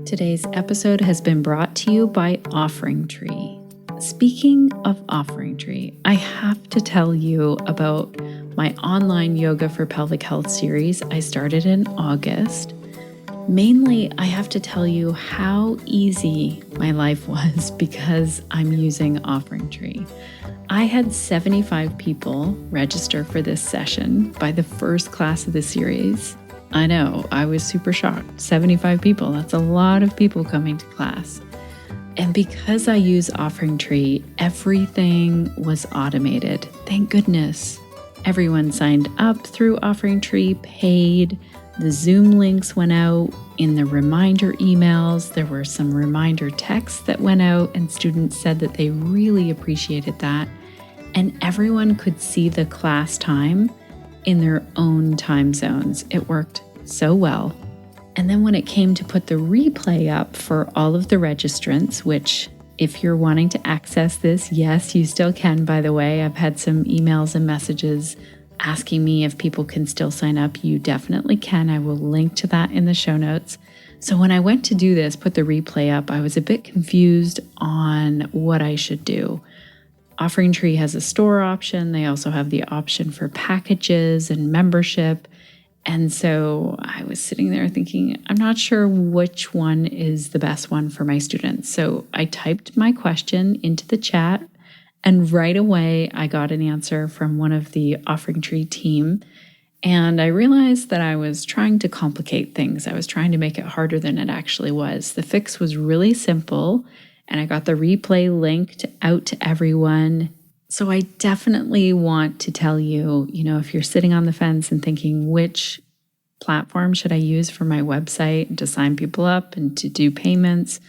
Today's episode has been brought to you by OfferingTree. Speaking of OfferingTree, I have to tell you about my online Yoga for Pelvic Health series I started in August. Mainly, I have to tell you how easy my life was because I'm using OfferingTree. I had 75 people register for this session by the first class of the series. I know, I was super shocked. 75 people, that's a lot of people coming to class. And because I use OfferingTree, everything was automated. Thank goodness. Everyone signed up through OfferingTree, paid, the Zoom links went out. In the reminder emails, there were some reminder texts that went out, and students said that they really appreciated that. And everyone could see the class time in their own time zones. It worked so well. And then when it came to put the replay up for all of the registrants, which if you're wanting to access this, yes, you still can, by the way. I've had some emails and messages asking me if people can still sign up. You definitely can. I will link to that in the show notes. So when I went to do this, put the replay up, I was a bit confused on what I should do. OfferingTree has a store option. They also have the option for packages and membership. And so I was sitting there thinking, I'm not sure which one is the best one for my students. So I typed my question into the chat, and right away I got an answer from one of the OfferingTree team. And I realized that I was trying to complicate things. I was trying to make it harder than it actually was. The fix was really simple. And I got the replay linked out to everyone. So I definitely want to tell you, if you're sitting on the fence and thinking, which platform should I use for my website to sign people up and to do payments,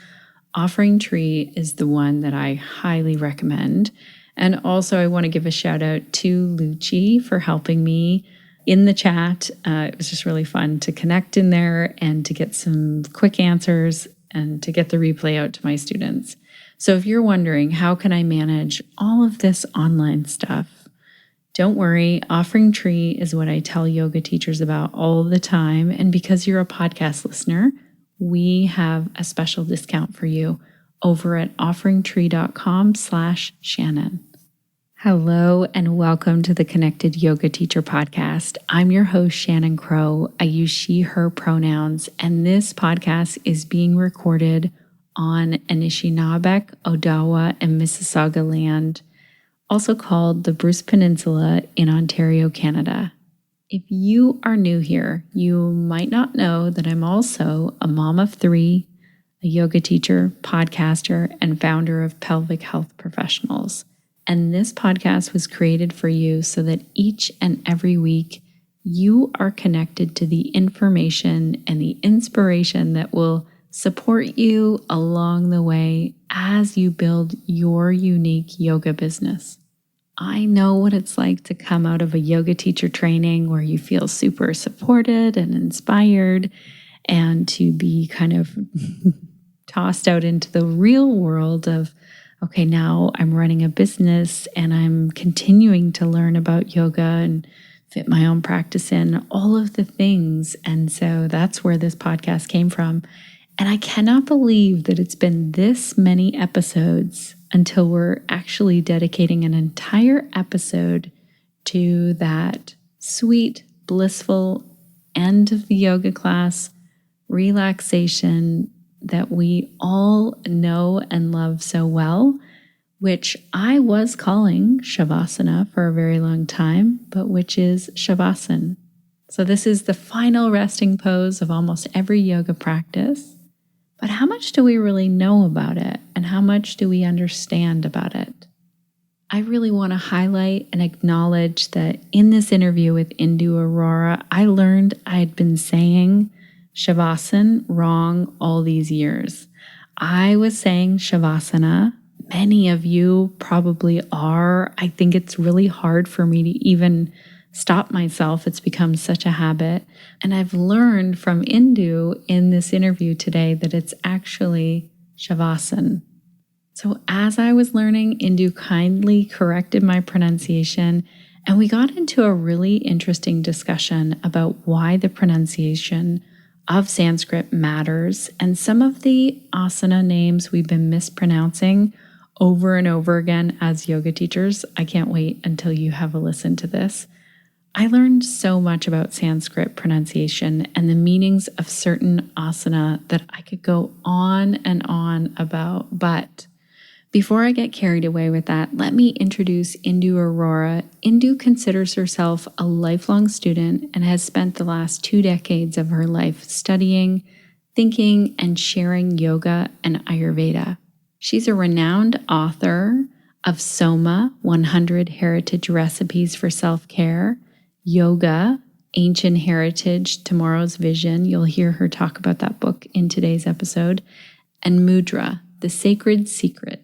OfferingTree is the one that I highly recommend. And also I want to give a shout out to Lucci for helping me in the chat. It was just really fun to connect in there and to get some quick answers and to get the replay out to my students. So if you're wondering, how can I manage all of this online stuff? Don't worry, OfferingTree is what I tell yoga teachers about all the time. And because you're a podcast listener, we have a special discount for you over at offeringtree.com/Shannon. Hello and welcome to the Connected Yoga Teacher Podcast. I'm your host, Shannon Crow. I use she, her pronouns, and this podcast is being recorded on Anishinaabeg, Odawa, and Mississauga land, also called the Bruce Peninsula in Ontario, Canada. If you are new here, you might not know that I'm also a mom of three, a yoga teacher, podcaster, and founder of Pelvic Health Professionals. And this podcast was created for you so that each and every week you are connected to the information and the inspiration that will support you along the way as you build your unique yoga business. I know what it's like to come out of a yoga teacher training where you feel super supported and inspired, and to be kind of tossed out into the real world of, okay, now I'm running a business and I'm continuing to learn about yoga and fit my own practice in, all of the things. And so that's where this podcast came from. And I cannot believe that it's been this many episodes until we're actually dedicating an entire episode to that sweet, blissful end of the yoga class, relaxation that we all know and love so well, which I was calling Shavasana for a very long time, but which is Shavasana. So this is the final resting pose of almost every yoga practice. But how much do we really know about it, and how much do we understand about it? I really want to highlight and acknowledge that in this interview with Indu Arora, I learned I had been saying Shavasana wrong all these years. I was saying Shavasana. Many of you probably are. I think it's really hard for me to even stop myself. It's become such a habit. And I've learned from Indu in this interview today that it's actually Shavasana. So as I was learning, Indu kindly corrected my pronunciation, and we got into a really interesting discussion about why the pronunciation of Sanskrit matters, and some of the asana names we've been mispronouncing over and over again as yoga teachers. I can't wait until you have a listen to this. I learned so much about Sanskrit pronunciation and the meanings of certain asana that I could go on and on about. But before I get carried away with that, let me introduce Indu Arora. Indu considers herself a lifelong student and has spent the last 2 decades of her life studying, thinking, and sharing yoga and Ayurveda. She's a renowned author of SOMA, 100 Heritage Recipes for Self-Care, Yoga, Ancient Heritage, Tomorrow's Vision. You'll hear her talk about that book in today's episode. And Mudra, The Sacred Secret.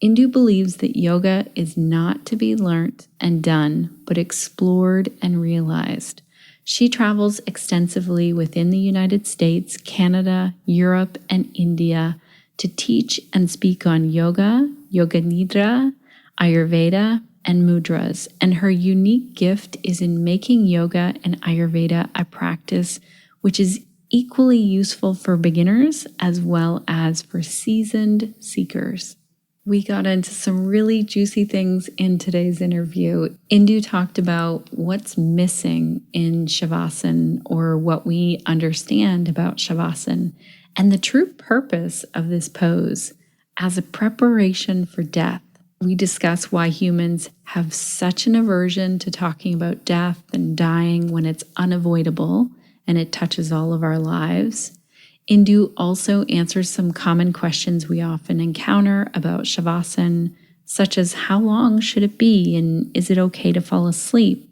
Indu believes that yoga is not to be learnt and done, but explored and realized. She travels extensively within the United States, Canada, Europe, and India to teach and speak on yoga, yoga nidra, Ayurveda, and mudras, and her unique gift is in making yoga and Ayurveda a practice which is equally useful for beginners as well as for seasoned seekers. We got into some really juicy things in today's interview. Indu talked about what's missing in Shavasana, or what we understand about Shavasana, and the true purpose of this pose as a preparation for death. We discuss why humans have such an aversion to talking about death and dying when it's unavoidable and it touches all of our lives. Indu also answers some common questions we often encounter about Shavasana, such as how long should it be and is it okay to fall asleep?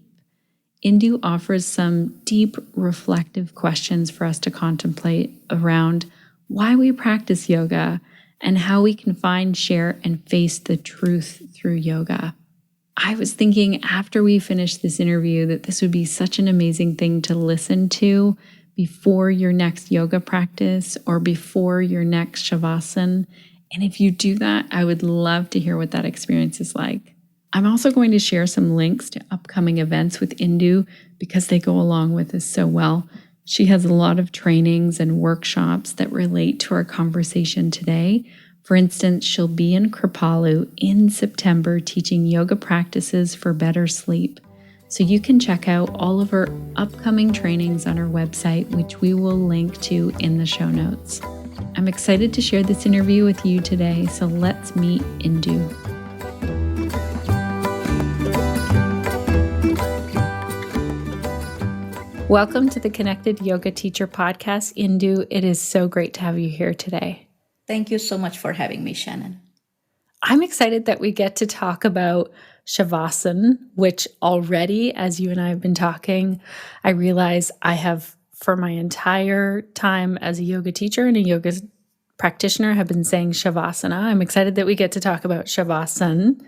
Indu offers some deep, reflective questions for us to contemplate around why we practice yoga and how we can find, share, and face the truth through yoga. I was thinking after we finished this interview that this would be such an amazing thing to listen to before your next yoga practice or before your next Shavasana. And if you do that, I would love to hear what that experience is like. I'm also going to share some links to upcoming events with Indu because they go along with this so well. She has a lot of trainings and workshops that relate to our conversation today. For instance, she'll be in Kripalu in September teaching yoga practices for better sleep. So you can check out all of her upcoming trainings on her website, which we will link to in the show notes. I'm excited to share this interview with you today, so let's meet Indu. Welcome to the Connected Yoga Teacher Podcast, Indu. It is so great to have you here today. Thank you so much for having me, Shannon. I'm excited that we get to talk about Shavasana, which already, as you and I have been talking, I realize I have, for my entire time as a yoga teacher and a yoga practitioner, have been saying Shavasana. I'm excited that we get to talk about Shavasana.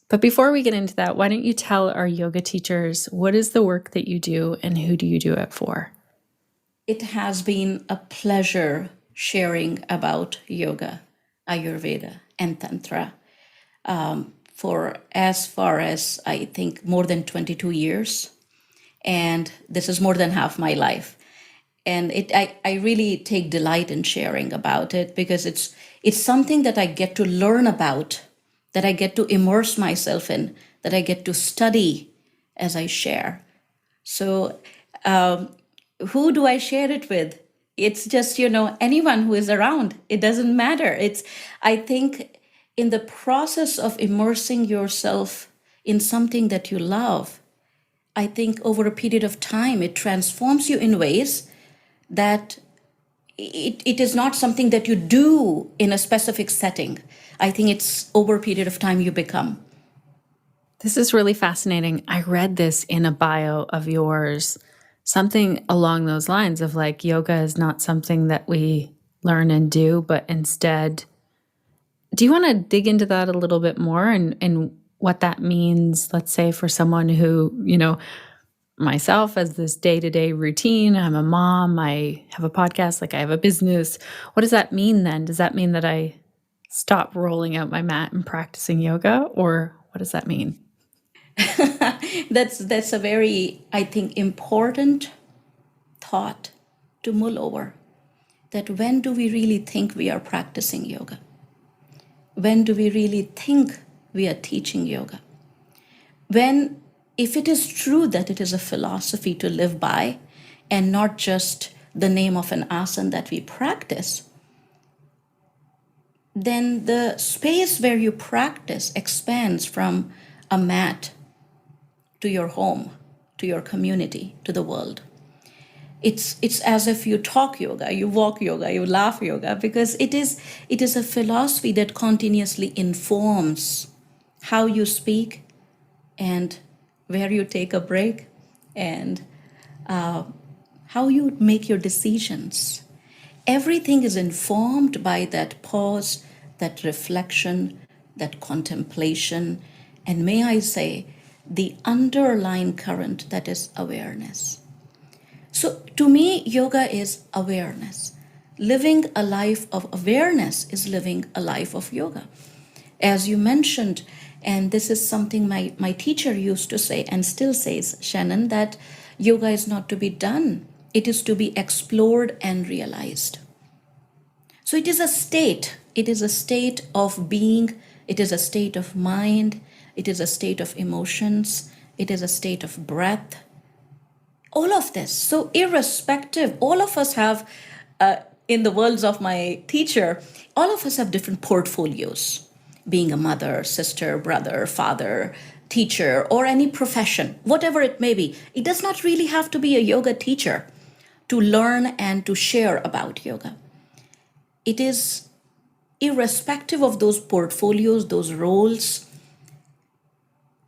But before we get into that, why don't you tell our yoga teachers what is the work that you do and who do you do it for? It has been a pleasure sharing about yoga, Ayurveda, and Tantra for as far as I think more than 22 years. And this is more than half my life. And I really take delight in sharing about it because it's something that I get to learn about, that I get to immerse myself in, that I get to study as I share. So who do I share it with? It's just, anyone who is around. It doesn't matter. I think in the process of immersing yourself in something that you love, I think over a period of time, it transforms you in ways that it is not something that you do in a specific setting. I think it's over a period of time you become. This is really fascinating. I read this in a bio of yours, something along those lines of like yoga is not something that we learn and do, but instead, do you want to dig into that a little bit more and what that means, let's say for someone who, myself as this day-to-day routine, I'm a mom, I have a podcast, like I have a business. What does that mean then? Does that mean that I stop rolling out my mat and practicing yoga, or what does that mean? That's a very, I think, important thought to mull over that when do we really think we are practicing yoga? When do we really think we are teaching yoga? When, if it is true that it is a philosophy to live by and not just the name of an asana that we practice, then the space where you practice expands from a mat to your home, to your community, to the world. It's as if you talk yoga, you walk yoga, you laugh yoga, because it is a philosophy that continuously informs how you speak and where you take a break and how you make your decisions. Everything is informed by that pause, that reflection, that contemplation, and may I say, the underlying current that is awareness. So to me, yoga is awareness. Living a life of awareness is living a life of yoga. As you mentioned, and this is something my teacher used to say and still says, Shannon, that yoga is not to be done. It is to be explored and realized. So it is a state. It is a state of being. It is a state of mind. It is a state of emotions. It is a state of breath. All of this. So irrespective, all of us have, in the words of my teacher, all of us have different portfolios. Being a mother, sister, brother, father, teacher, or any profession, whatever it may be. It does not really have to be a yoga teacher to learn and to share about yoga. It is irrespective of those portfolios, those roles.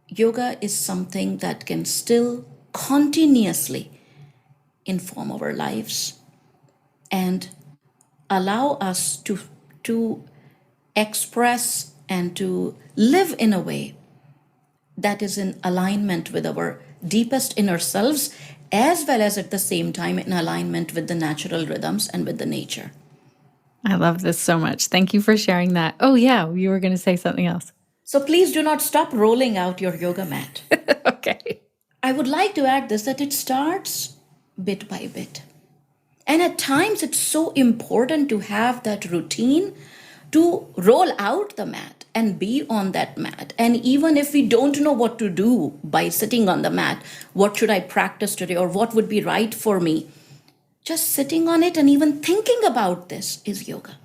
Yoga is something that can still continuously inform our lives and allow us to express and to live in a way that is in alignment with our deepest inner selves, as well as at the same time in alignment with the natural rhythms and with the nature. I love this so much. Thank you for sharing that. Oh, yeah, you were going to say something else. So please do not stop rolling out your yoga mat. Okay. I would like to add this, that it starts bit by bit. And at times it's so important to have that routine to roll out the mat and be on that mat. And even if we don't know what to do by sitting on the mat, what should I practice today or what would be right for me? Just sitting on it and even thinking about this is yoga.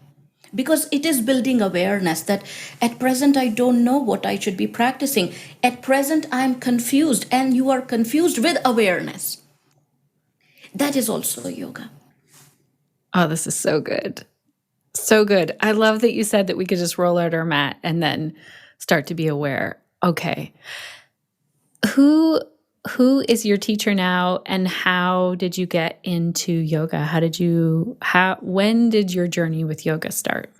Because it is building awareness that at present I don't know what I should be practicing. At present I'm confused, and you are confused with awareness. That is also yoga. Oh, this is so good. So good. I love that you said that we could just roll out our mat and then start to be aware. Okay. Who is your teacher now, and how did you get into yoga? When did your journey with yoga start?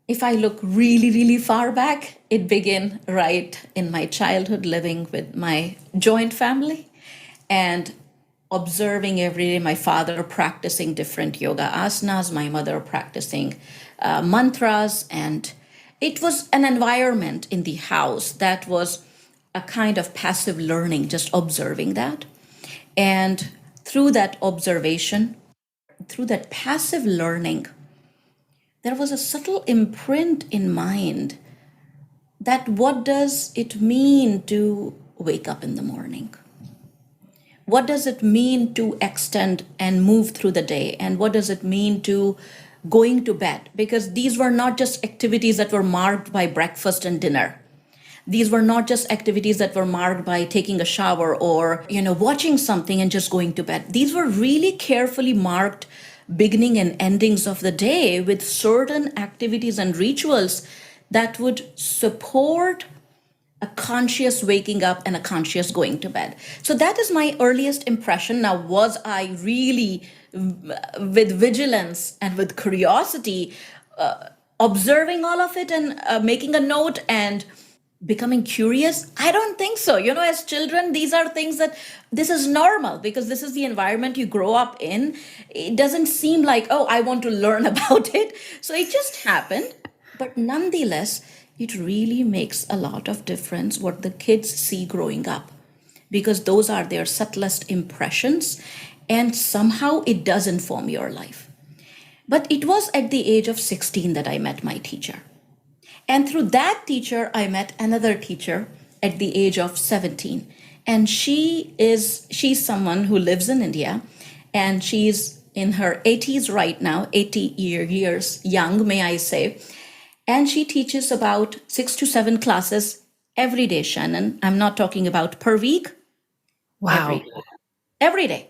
If I look really, really far back, it began right in my childhood, living with my joint family and observing every day my father practicing different yoga asanas, my mother practicing mantras. And it was an environment in the house that was a kind of passive learning, just observing that. And through that observation, through that passive learning, there was a subtle imprint in mind that what does it mean to wake up in the morning? What does it mean to extend and move through the day? And what does it mean to going to bed? Because these were not just activities that were marked by breakfast and dinner. These were not just activities that were marked by taking a shower or, watching something and just going to bed. These were really carefully marked beginning and endings of the day with certain activities and rituals that would support a conscious waking up and a conscious going to bed. So that is my earliest impression. Now, was I really with vigilance and with curiosity observing all of it and making a note and becoming curious? I don't think so. As children, these are things that this is normal because this is the environment you grow up in. It doesn't seem like, oh, I want to learn about it. So it just happened. But nonetheless, it really makes a lot of difference what the kids see growing up, because those are their subtlest impressions. and somehow it does inform your life. But it was at the age of 16 that I met my teacher. And through that teacher, I met another teacher at the age of 17. And she's someone who lives in India, and she's in her 80s right now, 80 years young, may I say. And she teaches about 6 to 7 classes every day, Shannon. I'm not talking about per week. Wow. Every day.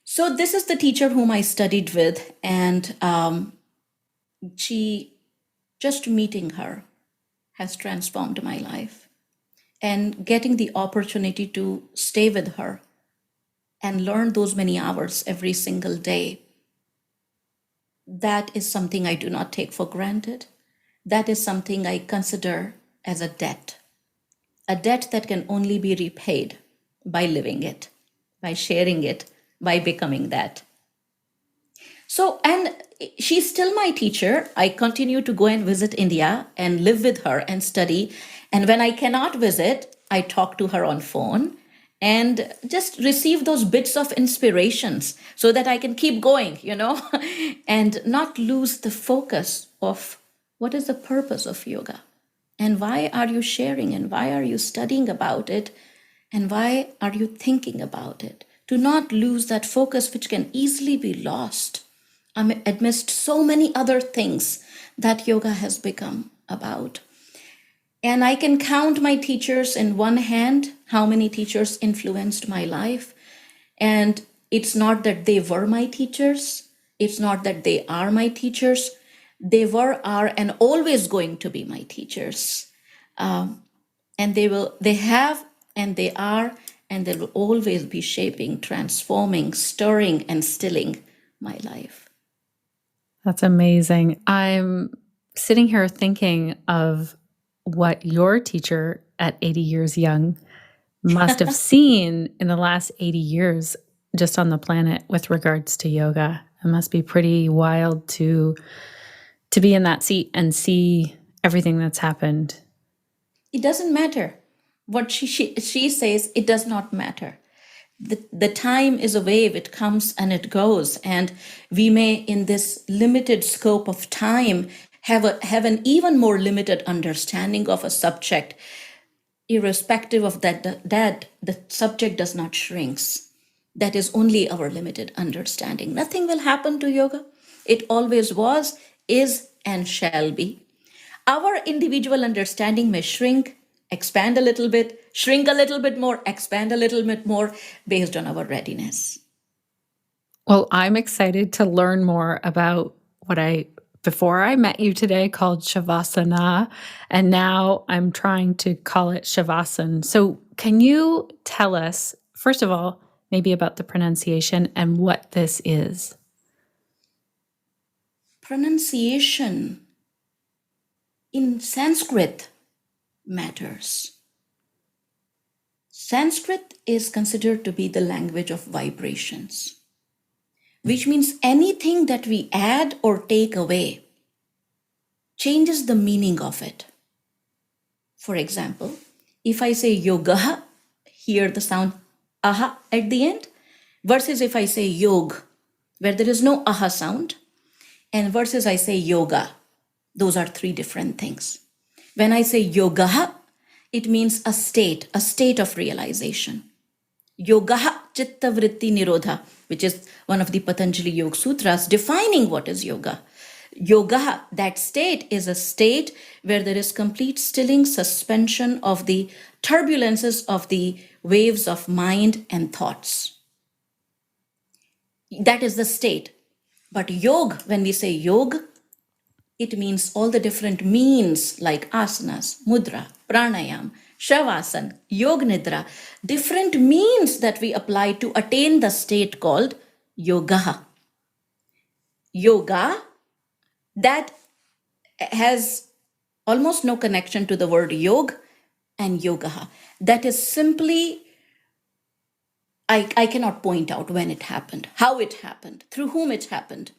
So this is the teacher whom I studied with, and just meeting her has transformed my life. And getting the opportunity to stay with her and learn those many hours every single day, that is something I do not take for granted. That is something I consider as a debt that can only be repaid by living it, by sharing it, by becoming that. So, and she's still my teacher. I continue to go and visit India and live with her and study. And when I cannot visit, I talk to her on phone and just receive those bits of inspirations so that I can keep going, and not lose the focus of what is the purpose of yoga and why are you sharing and why are you studying about it and why are you thinking about it? Do not lose that focus, which can easily be lost amidst so many other things that yoga has become about. And I can count my teachers in one hand, how many teachers influenced my life. And it's not that they were my teachers. It's not that they are my teachers. They were, are, and always going to be my teachers. And they have, and they are, and they will always be shaping, transforming, stirring, and stilling my life. That's amazing. I'm sitting here thinking of what your teacher at 80 years young must have seen in the last 80 years just on the planet with regards to yoga. It must be pretty wild to be in that seat and see everything that's happened. It doesn't matter. What she says, it does not matter. The time is a wave, it comes and it goes. And we may, in this limited scope of time, have an even more limited understanding of a subject. Irrespective of that, the subject does not shrink. That is only our limited understanding. Nothing will happen to yoga. It always was, is, and shall be. Our individual understanding may shrink, expand a little bit, shrink a little bit more, expand a little bit more based on our readiness. Well, I'm excited to learn more about what before I met you today, called Shavasana, and now I'm trying to call it Shavasana. So can you tell us, first of all, maybe about the pronunciation and what this is? Pronunciation in Sanskrit matters. Sanskrit is considered to be the language of vibrations, which means anything that we add or take away changes the meaning of it. For example, if I say yoga, hear the sound aha at the end, versus if I say yog, where there is no aha sound, and versus I say yoga. Those are 3 different things. When I say yoga, it means a state of realization. Yoga chitta vritti nirodha, which is one of the Patanjali Yoga Sutras defining what is yoga. Yoga, that state, is a state where there is complete stilling, suspension of the turbulences of the waves of mind and thoughts. That is the state. But yoga, when we say yoga, it means all the different means like asanas, mudra, pranayam, shavasana, yoga nidra, different means that we apply to attain the state called yoga. Yoga, that has almost no connection to the word yog and yoga. That is simply, I cannot point out when it happened, how it happened, through whom it happened.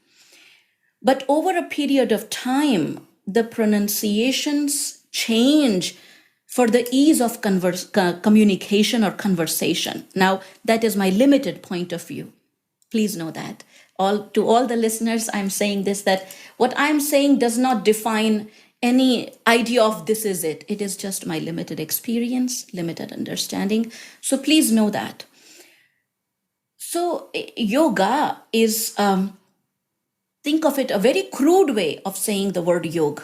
But over a period of time, the pronunciations change for the ease of communication or conversation. Now, that is my limited point of view. Please know that. To all the listeners, I'm saying this, that what I'm saying does not define any idea of this is it. It is just my limited experience, limited understanding. So please know that. So yoga is, think of it, a very crude way of saying the word yoga,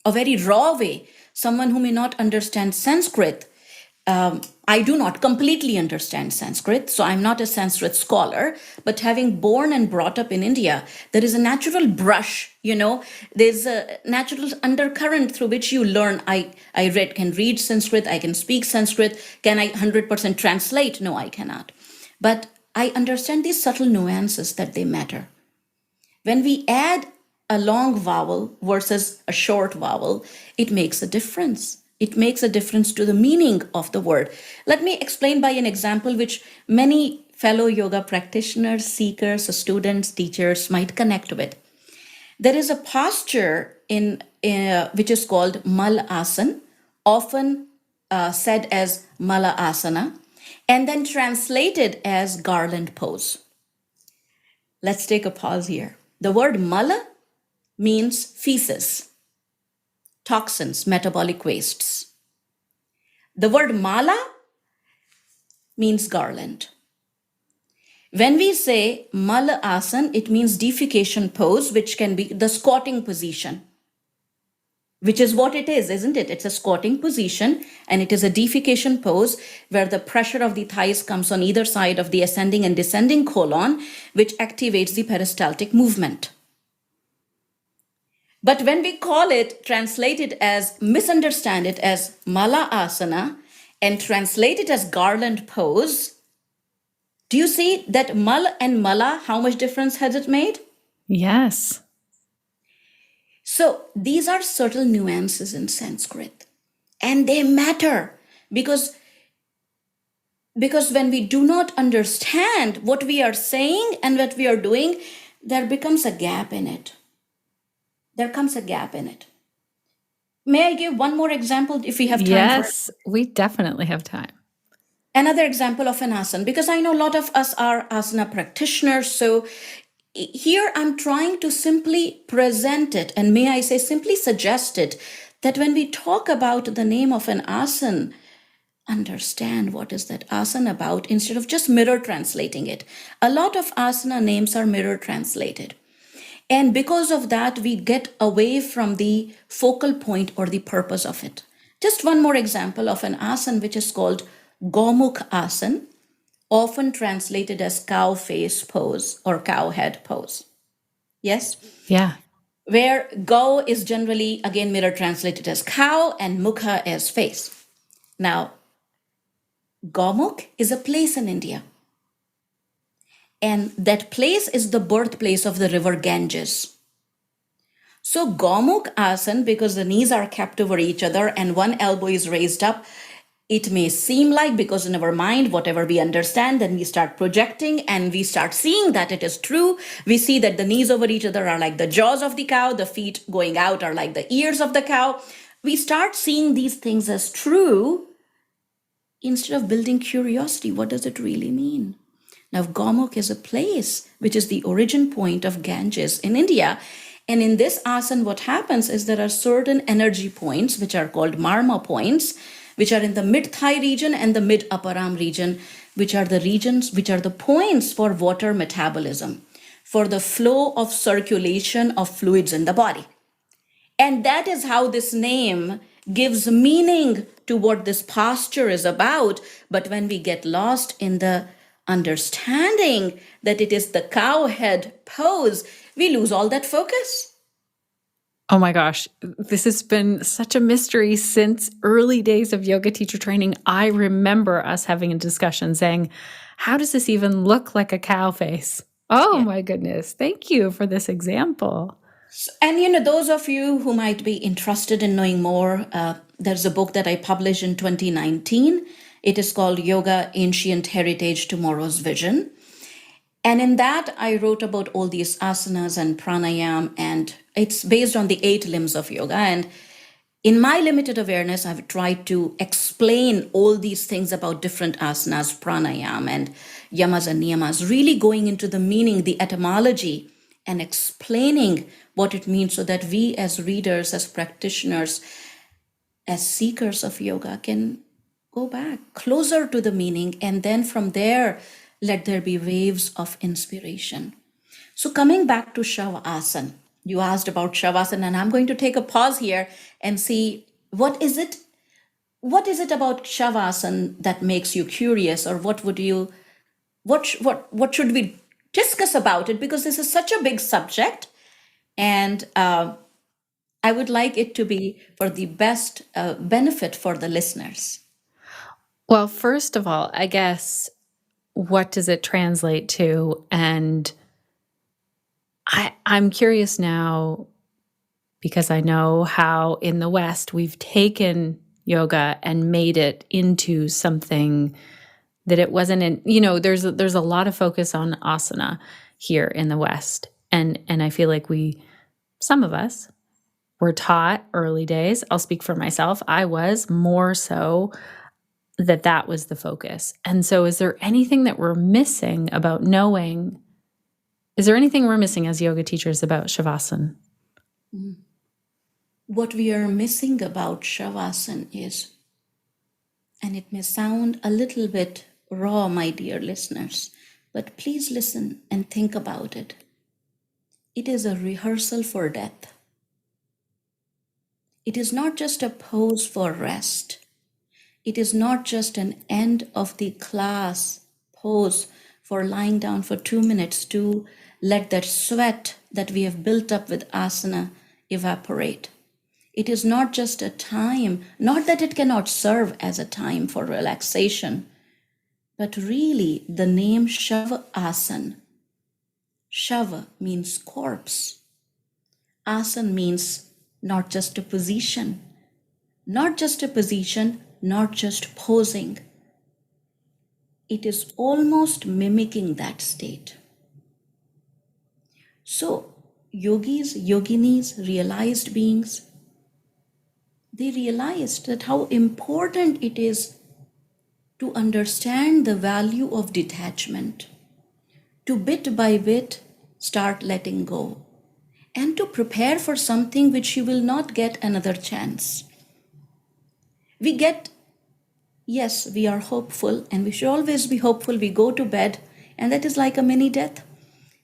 a very raw way. Someone who may not understand Sanskrit, I do not completely understand Sanskrit, so I'm not a Sanskrit scholar, but having born and brought up in India, there is a natural brush, there's a natural undercurrent through which you learn. I can read Sanskrit, I can speak Sanskrit. Can I 100% translate? No, I cannot. But I understand these subtle nuances that they matter. When we add a long vowel versus a short vowel, it makes a difference. It makes a difference to the meaning of the word. Let me explain by an example which many fellow yoga practitioners, seekers, students, teachers might connect with. There is a posture which is called Mal Asana, often said as Mala Asana, and then translated as garland pose. Let's take a pause here. The word Mala means feces, toxins, metabolic wastes. The word Mala means garland. When we say Mala Asana, it means defecation pose, which can be the squatting position, which is what it is, isn't it? It's a squatting position, and it is a defecation pose where the pressure of the thighs comes on either side of the ascending and descending colon, which activates the peristaltic movement. But when we misunderstand it as Mala Asana and translate it as garland pose, do you see that Mal and Mala, how much difference has it made? Yes. So these are subtle nuances in Sanskrit, and they matter because when we do not understand what we are saying and what we are doing, there becomes a gap in it. There comes a gap in it. May I give one more example if we have time? Yes, we definitely have time. Another example of an asana, because I know a lot of us are asana practitioners. So here I'm trying to simply present it, and may I say simply suggest it, that when we talk about the name of an asana, understand what is that asana about instead of just mirror translating it. A lot of asana names are mirror translated. And because of that, we get away from the focal point or the purpose of it. Just one more example of an asana, which is called Gomukh asana, often translated as cow face pose or cow head pose. Yes? Yeah. Where go is generally, again, mirror translated as cow and mukha as face. Now, Gomukh is a place in India. And that place is the birthplace of the river Ganges. So Gomukh asana, because the knees are kept over each other and one elbow is raised up, it may seem like, because in our mind, whatever we understand, then we start projecting and we start seeing that it is true. We see that the knees over each other are like the jaws of the cow, the feet going out are like the ears of the cow. We start seeing these things as true instead of building curiosity. What does it really mean? Now, Gomukh is a place which is the origin point of Ganges in India. And in this asana, what happens is there are certain energy points, which are called marma points, which are in the mid-thigh region and the mid-upper arm region, which are the points for water metabolism, for the flow of circulation of fluids in the body. And that is how this name gives meaning to what this posture is about. But when we get lost in the understanding that it is the cow head pose, we lose all that focus. Oh my gosh, this has been such a mystery since early days of yoga teacher training. I remember us having a discussion saying, how does this even look like a cow face? Oh my goodness. Thank you for this example. And those of you who might be interested in knowing more, there's a book that I published in 2019. It is called Yoga, Ancient Heritage, Tomorrow's Vision. And in that, I wrote about all these asanas and pranayam, and it's based on the 8 limbs of yoga. And In my limited awareness, I've tried to explain all these things about different asanas, pranayam, and yamas and niyamas, really going into the meaning, the etymology, and explaining what it means so that we as readers, as practitioners, as seekers of yoga can go back closer to the meaning, and then from there, let there be waves of inspiration. So coming back to Shavasana, you asked about Shavasana, and I'm going to take a pause here and see what is it about Shavasana that makes you curious, or what should we discuss about it, because this is such a big subject, and I would like it to be for the best benefit for the listeners. Well, first of all, I guess, what does it translate to? And I'm curious now, because I know how in the West we've taken yoga and made it into something that it wasn't in. There's a lot of focus on asana here in the West. And I feel like some of us were taught early days, I'll speak for myself, I was more so that was the focus. And so is there anything that we're missing about knowing? Is there anything we're missing as yoga teachers about Shavasana? What we are missing about Shavasana is, and it may sound a little bit raw, my dear listeners, but please listen and think about it. It is a rehearsal for death. It is not just a pose for rest. It is not just an end of the class pose for lying down for 2 minutes to let that sweat that we have built up with asana evaporate. It is not just a time, not that it cannot serve as a time for relaxation, but really the name Shavasana. Shava means corpse. Asana means not just a position, not just posing. It is almost mimicking that state. So yogis, yoginis, realized beings, they realized that how important it is to understand the value of detachment, to bit by bit start letting go, and to prepare for something which you will not get another chance. Yes, we are hopeful, and we should always be hopeful. We go to bed, and that is like a mini death.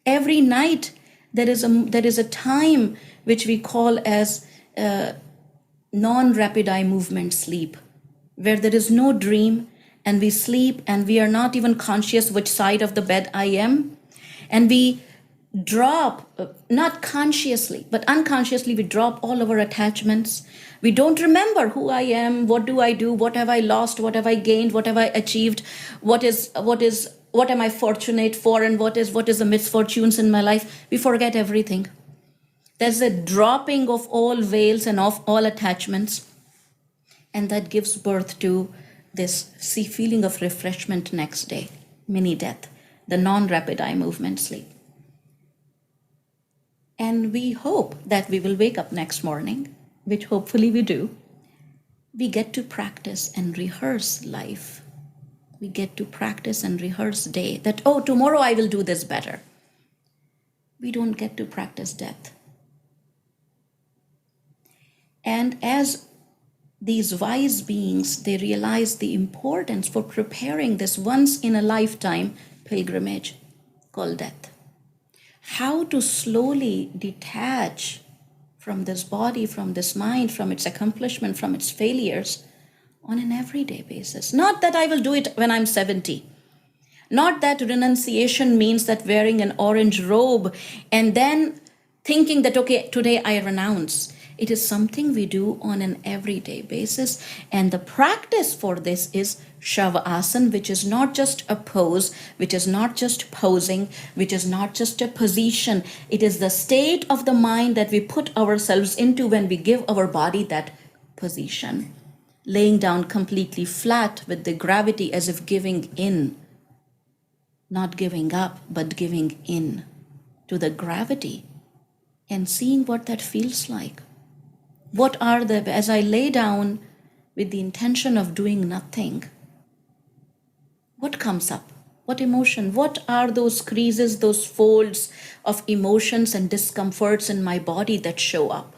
Every night there is a time which we call as non-rapid eye movement sleep, where there is no dream, and we sleep and we are not even conscious which side of the bed I am, and we drop, not consciously but unconsciously, we drop all our attachments. We don't remember who I am, what do I do, what have I lost, what have I gained, what have I achieved, what am I fortunate for, and what is the misfortunes in my life. We forget everything. There's a dropping of all veils and of all attachments, and that gives birth to this feeling of refreshment next day, mini death, the non-rapid eye movement sleep. And we hope that we will wake up next morning, which hopefully we do. We get to practice and rehearse life. We get to practice and rehearse day, that, tomorrow I will do this better. We don't get to practice death. And as these wise beings, they realize the importance for preparing this once in a lifetime pilgrimage called death. How to slowly detach from this body, from this mind, from its accomplishment, from its failures on an everyday basis. Not that I will do it when I'm 70. Not that renunciation means that wearing an orange robe and then thinking that, okay, today I renounce. It is something we do on an everyday basis. And the practice for this is Shavasana, which is not just a pose, which is not just posing, which is not just a position. It is the state of the mind that we put ourselves into when we give our body that position. Laying down completely flat with the gravity as if giving in. Not giving up, but giving in to the gravity and seeing what that feels like. as I lay down with the intention of doing nothing, what comes up? What emotion? What are those creases, those folds of emotions and discomforts in my body that show up?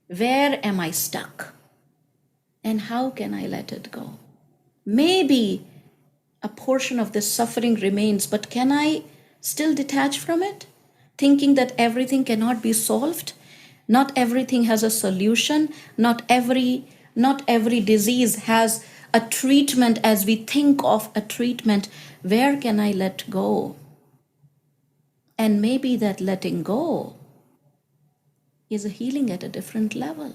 Where am I stuck? And how can I let it go? Maybe a portion of this suffering remains, but can I still detach from it? Thinking that everything cannot be solved? Not everything has a solution. Not every disease has a treatment as we think of a treatment. Where can I let go? And maybe that letting go is a healing at a different level.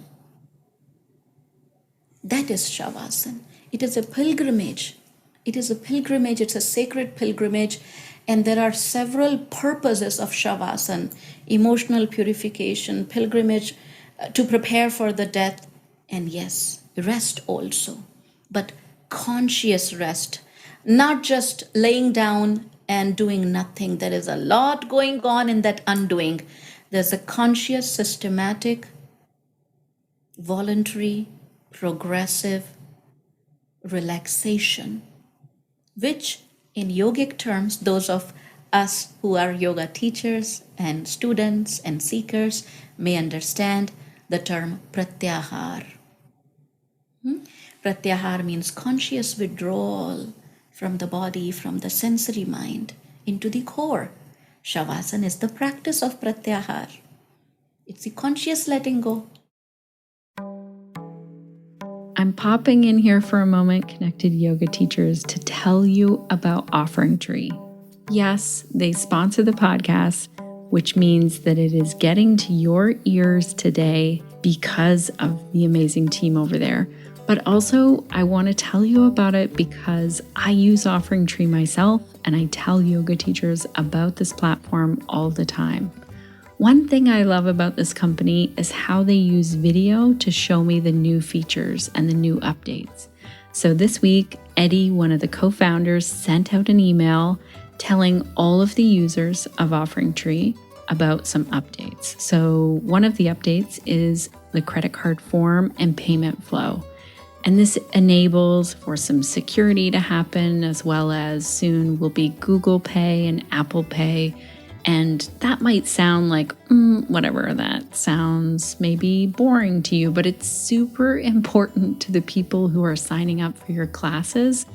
That is Shavasana. It is a pilgrimage. It's a sacred pilgrimage. And there are several purposes of Shavasana: emotional purification, pilgrimage to prepare for the death, and yes, rest also. But conscious rest, not just laying down and doing nothing. There is a lot going on in that undoing. There's a conscious, systematic, voluntary, progressive relaxation, which in yogic terms, those of us who are yoga teachers and students and seekers may understand the term pratyahar. Pratyahar means conscious withdrawal from the body, from the sensory mind into the core. Shavasana is the practice of pratyahar. It's the conscious letting go. I'm popping in here for a moment, connected yoga teachers, to tell you about OfferingTree. Yes, they sponsor the podcast, which means that it is getting to your ears today because of the amazing team over there. But also, I want to tell you about it because I use OfferingTree myself, and I tell yoga teachers about this platform all the time. One thing I love about this company is how they use video to show me the new features and the new updates. So this week, Eddie, one of the co-founders, sent out an email telling all of the users of OfferingTree about some updates. So one of the updates is the credit card form and payment flow. And this enables for some security to happen, as well as soon will be Google Pay and Apple Pay. And that might sound like, whatever, that sounds maybe boring to you, but it's super important to the people who are signing up for your classes.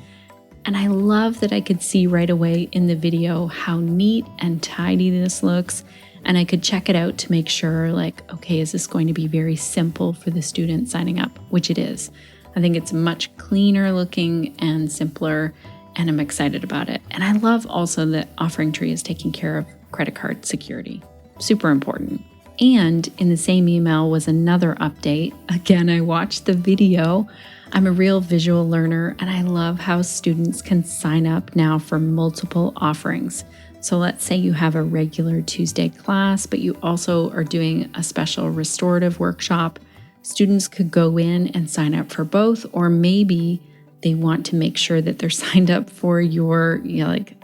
And I love that I could see right away in the video how neat and tidy this looks. And I could check it out to make sure, like, okay, is this going to be very simple for the student signing up? Which it is. I think it's much cleaner looking and simpler, and I'm excited about it. And I love also that OfferingTree is taking care of credit card security. Super important. And in the same email was another update. Again, I watched the video. I'm a real visual learner, and I love how students can sign up now for multiple offerings. So let's say you have a regular Tuesday class, but you also are doing a special restorative workshop. Students could go in and sign up for both, or maybe they want to make sure that they're signed up for your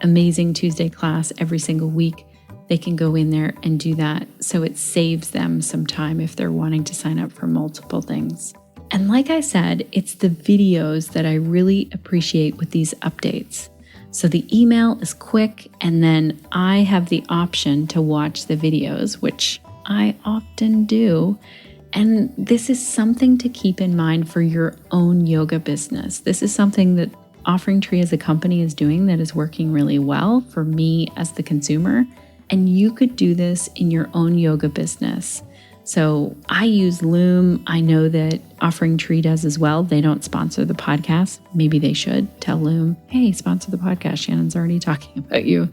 amazing Tuesday class every single week. They can go in there and do that. So it saves them some time if they're wanting to sign up for multiple things. And like I said, it's the videos that I really appreciate with these updates. So the email is quick, and then I have the option to watch the videos, which I often do. And this is something to keep in mind for your own yoga business. This is something that OfferingTree as a company is doing that is working really well for me as the consumer. And you could do this in your own yoga business. So I use Loom. I know that OfferingTree does as well. They don't sponsor the podcast. Maybe they should. Tell Loom, hey, sponsor the podcast. Shannon's already talking about you.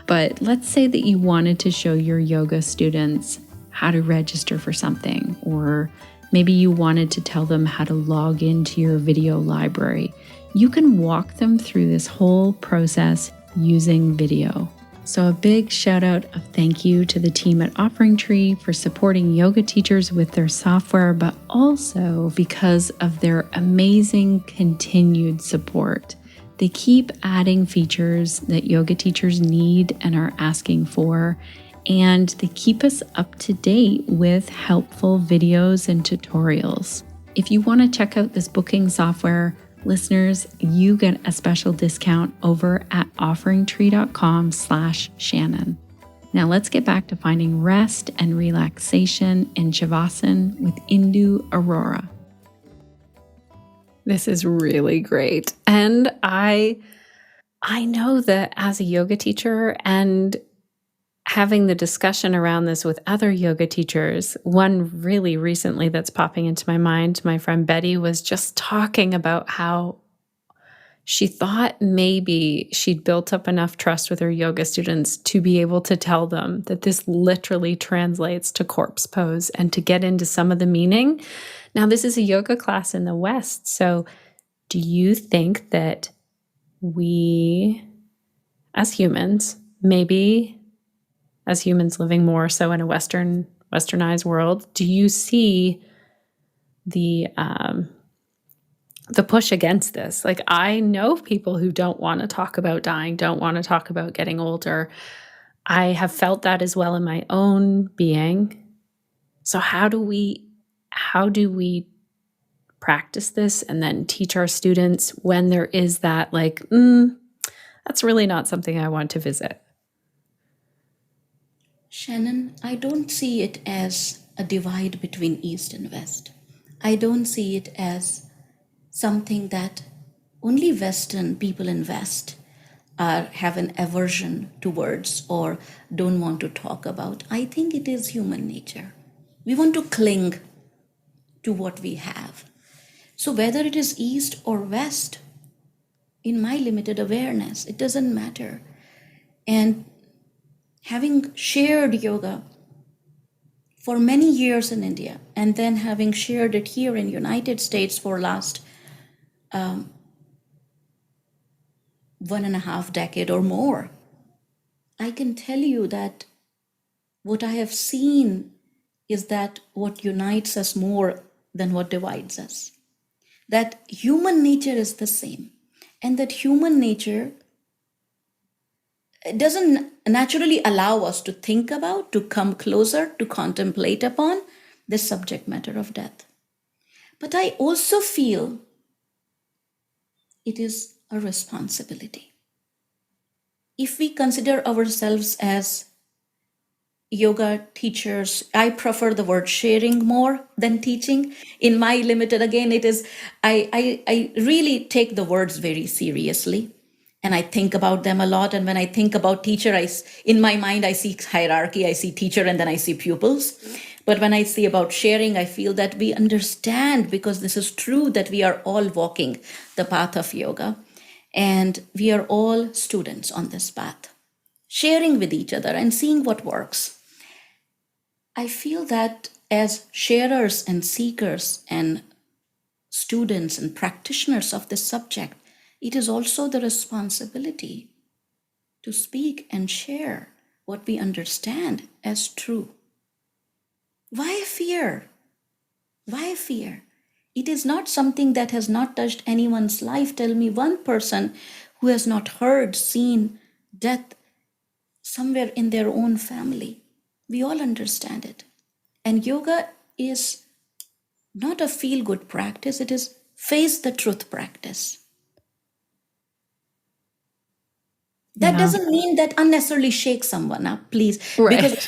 But let's say that you wanted to show your yoga students how to register for something, or maybe you wanted to tell them how to log into your video library. You can walk them through this whole process using video. So a big shout out of thank you to the team at OfferingTree for supporting yoga teachers with their software, but also because of their amazing continued support. They keep adding features that yoga teachers need and are asking for. and they keep us up to date with helpful videos and tutorials. If you want to check out this booking software, listeners, you get a special discount over at OfferingTree.com/Shannon. Now let's get back to finding rest and relaxation in Shavasana with Indu Arora. This is really great. And I know that as a yoga teacher and having the discussion around this with other yoga teachers, one really recently that's popping into my mind, my friend Betty was just talking about how she thought maybe she'd built up enough trust with her yoga students to be able to tell them that this literally translates to corpse pose and to get into some of the meaning. Now, this is a yoga class in the West, so do you think that we, as humans, maybe as humans living more so in a westernized world, do you see the push against this? Like, I know people who don't want to talk about dying, don't want to talk about getting older. I have felt that as well in my own being. So how do we practice this and then teach our students when there is that like, that's really not something I want to visit? Shannon, I don't see it as a divide between East and West. I don't see it as something that only Western people in West have an aversion towards or don't want to talk about. I think it is human nature. We want to cling to what we have. So whether it is East or West, in my limited awareness, it doesn't matter. And having shared yoga for many years in India, and then having shared it here in United States for last 1.5 decades or more, I can tell you that what I have seen is that what unites us more than what divides us. That human nature is the same, and that human nature doesn't naturally allow us to think about, to come closer, to contemplate upon the subject matter of death. But I also feel it is a responsibility. If we consider ourselves as yoga teachers, I prefer the word sharing more than teaching. In my limited, again, it is, I really take the words very seriously. And I think about them a lot. And when I think about teacher, in my mind, I see hierarchy, I see teacher, and then I see pupils. But when I see about sharing, I feel that we understand, because this is true, that we are all walking the path of yoga. And we are all students on this path, sharing with each other and seeing what works. I feel that as sharers and seekers and students and practitioners of this subject, it is also the responsibility to speak and share what we understand as true. Why fear? Why fear? It is not something that has not touched anyone's life. Tell me one person who has not heard, seen death somewhere in their own family. We all understand it. And yoga is not a feel-good practice. It is face the truth practice. That doesn't mean that unnecessarily shake someone up, please. Right. Because the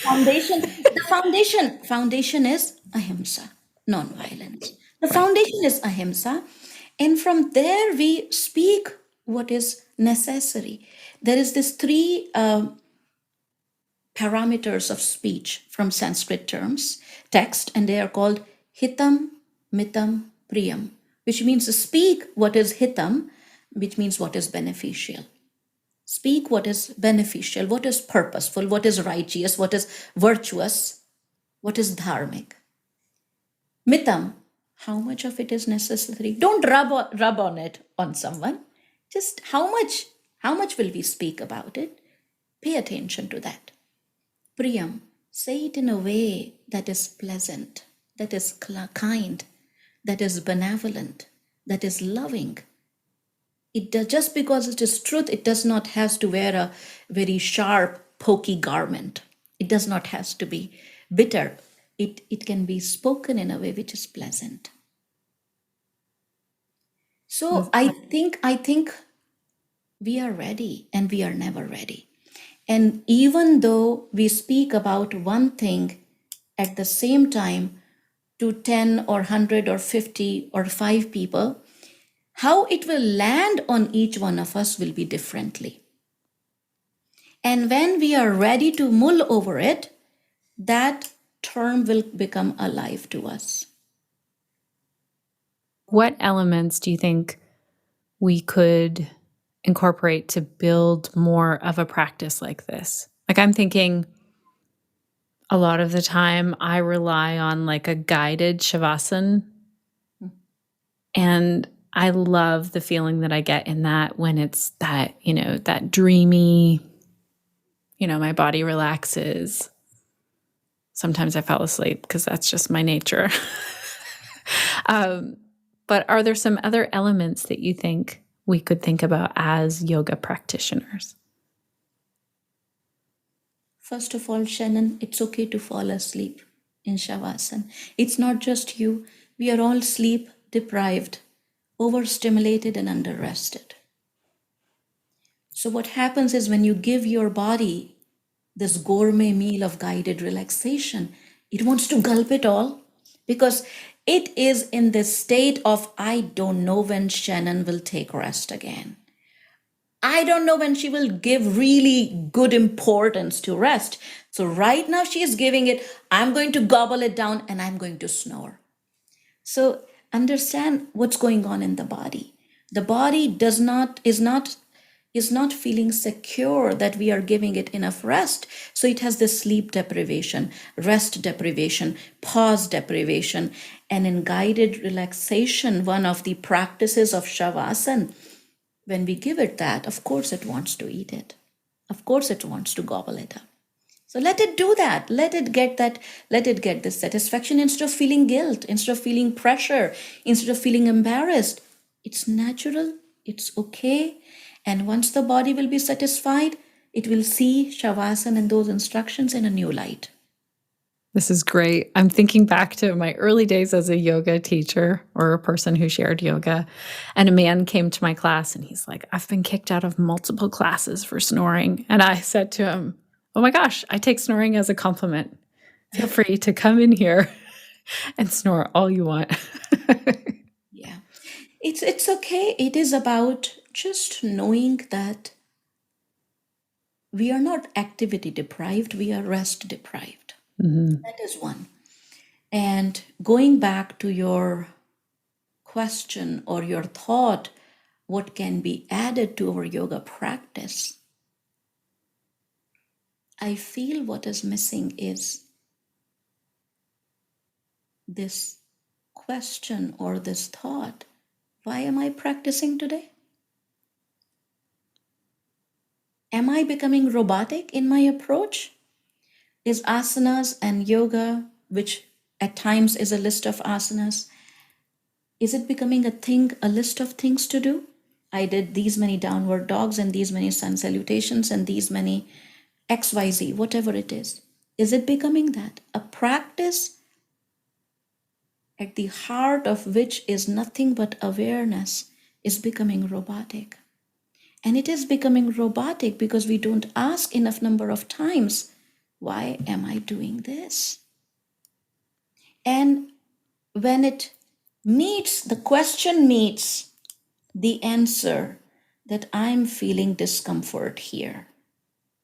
foundation is ahimsa, non-violence. The foundation is ahimsa. And from there, we speak what is necessary. There is this 3 parameters of speech from Sanskrit text, and they are called hitam, mitam, priyam, which means to speak what is hitam, which means what is beneficial. Speak what is beneficial, what is purposeful, what is righteous, what is virtuous, what is dharmic. Mitam, how much of it is necessary? Don't rub on it on someone. Just how much will we speak about it? Pay attention to that. Priyam, say it in a way that is pleasant, that is kind, that is benevolent, that is loving. Just because it is truth, it does not have to wear a very sharp, pokey garment. It does not have to be bitter. It can be spoken in a way which is pleasant. So I think we are ready, and we are never ready. And even though we speak about one thing at the same time to 10 or 100 or 50 or 5 people, how it will land on each one of us will be differently. And when we are ready to mull over it, that term will become alive to us. What elements do you think we could incorporate to build more of a practice like this? Like, I'm thinking a lot of the time I rely on like a guided Shavasana. And I love the feeling that I get in that when it's that, that dreamy, my body relaxes. Sometimes I fall asleep because that's just my nature. But are there some other elements that you think we could think about as yoga practitioners? First of all, Shannon, it's okay to fall asleep in Shavasana. It's not just you. We are all sleep deprived, overstimulated, and underrested. So what happens is when you give your body this gourmet meal of guided relaxation, it wants to gulp it all because it is in this state of, I don't know when Shannon will take rest again. I don't know when she will give really good importance to rest. So right now she is giving it, I'm going to gobble it down and I'm going to snore. So understand what's going on in the body. The body is not feeling secure that we are giving it enough rest. So it has this sleep deprivation, rest deprivation, pause deprivation. And in guided relaxation, one of the practices of Shavasana, when we give it that, of course it wants to eat it. Of course it wants to gobble it up. So let it do that. Let it get this satisfaction instead of feeling guilt, instead of feeling pressure, instead of feeling embarrassed. It's natural, it's okay. And once the body will be satisfied, it will see Shavasana and those instructions in a new light. This is great. I'm thinking back to my early days as a yoga teacher or a person who shared yoga. And a man came to my class and he's like, I've been kicked out of multiple classes for snoring. And I said to him, oh my gosh, I take snoring as a compliment. Feel free to come in here and snore all you want. Yeah, it's okay. It is about just knowing that we are not activity deprived, we are rest deprived. Mm-hmm. That is one. And going back to your question or your thought, what can be added to our yoga practice? I feel what is missing is this question or this thought. Why am I practicing today? Am I becoming robotic in my approach? Is asanas and yoga, which at times is a list of asanas, is it becoming a list of things to do? I did these many downward dogs and these many sun salutations and these many XYZ, whatever it is. Is it becoming that? A practice at the heart of which is nothing but awareness is becoming robotic. And it is becoming robotic because we don't ask enough number of times, why am I doing this? And when the question meets the answer that I'm feeling discomfort here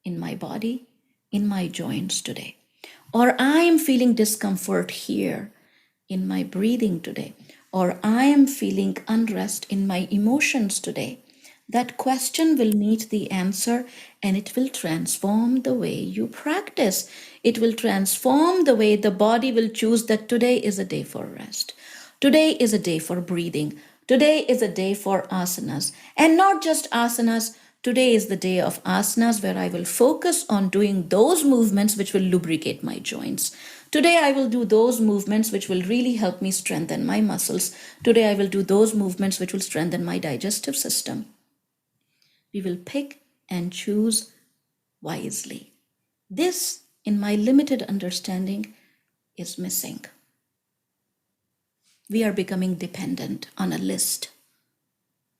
in my body, in my joints today, or I'm feeling discomfort here in my breathing today, or I am feeling unrest in my emotions today, that question will meet the answer and it will transform the way you practice. It will transform the way the body will choose that today is a day for rest. Today is a day for breathing. Today is a day for asanas. And not just asanas, today is the day of asanas where I will focus on doing those movements which will lubricate my joints. Today I will do those movements which will really help me strengthen my muscles. Today I will do those movements which will strengthen my digestive system. We will pick and choose wisely. This in my limited understanding, is missing. We are becoming dependent on a list.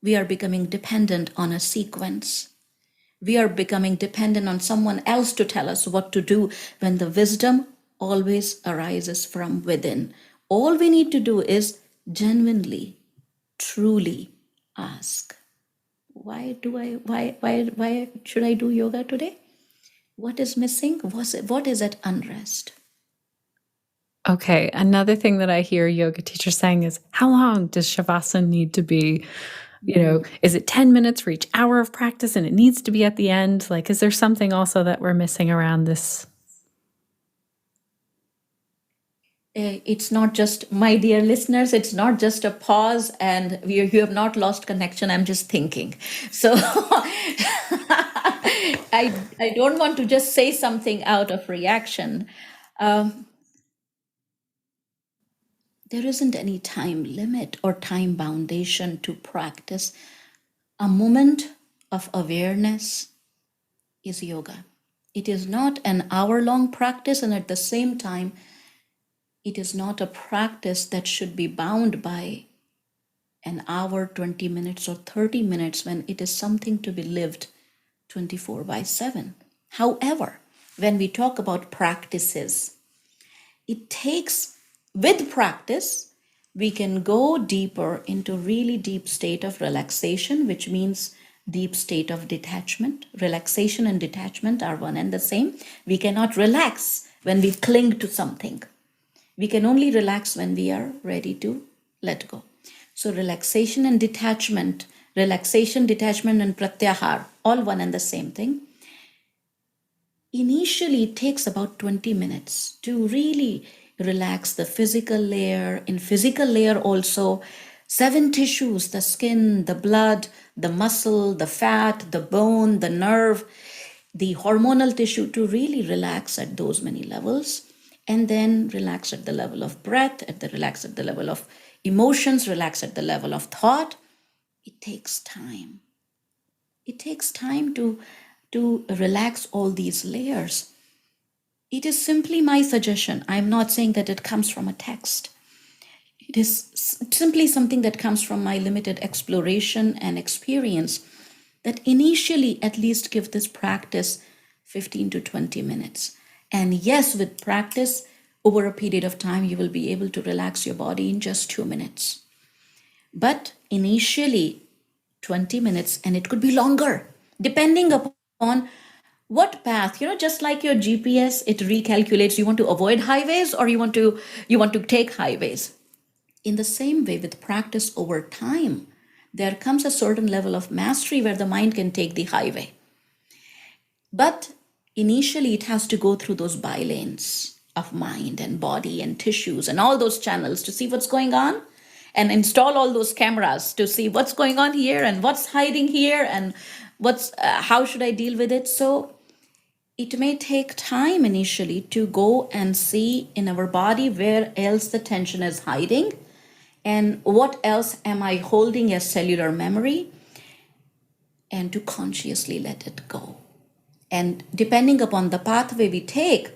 We are becoming dependent on a sequence. We are becoming dependent on someone else to tell us what to do when the wisdom always arises from within. All we need to do is genuinely, truly ask, why should I do yoga today? What is missing? What is at unrest? Okay, another thing that I hear yoga teachers saying is, how long does Shavasana need to be? Is it 10 minutes for each hour of practice and it needs to be at the end? Like, is there something also that we're missing around this? It's not just, my dear listeners, it's not just a pause and you have not lost connection. I'm just thinking. So I don't want to just say something out of reaction. There isn't any time limit or time foundation to practice. A moment of awareness is yoga. It is not an hour-long practice, and at the same time, it is not a practice that should be bound by an hour, 20 minutes, or 30 minutes when it is something to be lived 24/7. However, when we talk about practices, it takes, with practice, we can go deeper into really deep state of relaxation, which means deep state of detachment. Relaxation and detachment are one and the same. We cannot relax when we cling to something. We can only relax when we are ready to let go. So relaxation and detachment, and pratyahar, all one and the same thing. Initially, it takes about 20 minutes to really relax the physical layer. In physical layer also, 7 tissues, the skin, the blood, the muscle, the fat, the bone, the nerve, the hormonal tissue, to really relax at those many levels. And then relax at the level of breath, relax at the level of emotions, relax at the level of thought. It takes time. It takes time to relax all these layers. It is simply my suggestion. I'm not saying that it comes from a text. It is simply something that comes from my limited exploration and experience, that initially at least give this practice 15 to 20 minutes. And yes, with practice, over a period of time, you will be able to relax your body in just 2 minutes. But initially, 20 minutes, and it could be longer, depending upon what path, just like your GPS, it recalculates, you want to avoid highways or you want to take highways. In the same way, with practice over time, there comes a certain level of mastery where the mind can take the highway. But initially, it has to go through those bylanes of mind and body and tissues and all those channels to see what's going on, and install all those cameras to see what's going on here and what's hiding here and how should I deal with it. So it may take time initially to go and see in our body where else the tension is hiding and what else am I holding as cellular memory, and to consciously let it go. And depending upon the pathway we take,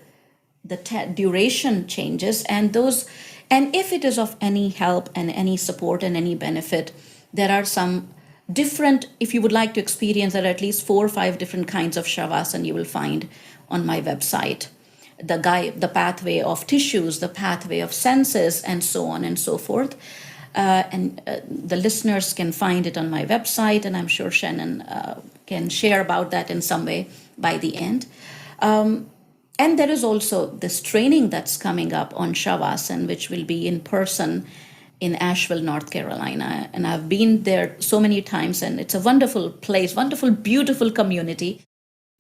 the duration changes, and if it is of any help and any support and any benefit, there are some different, if you would like to experience, there are at least 4 or 5 different kinds of Shavasana you will find on my website. The pathway of tissues, the pathway of senses, and so on and so forth. The listeners can find it on my website, and I'm sure Shannon can share about that in some way by the end. And there is also this training that's coming up on Shavasana, which will be in person in Asheville, North Carolina. And I've been there so many times, and it's a wonderful place, wonderful, beautiful community.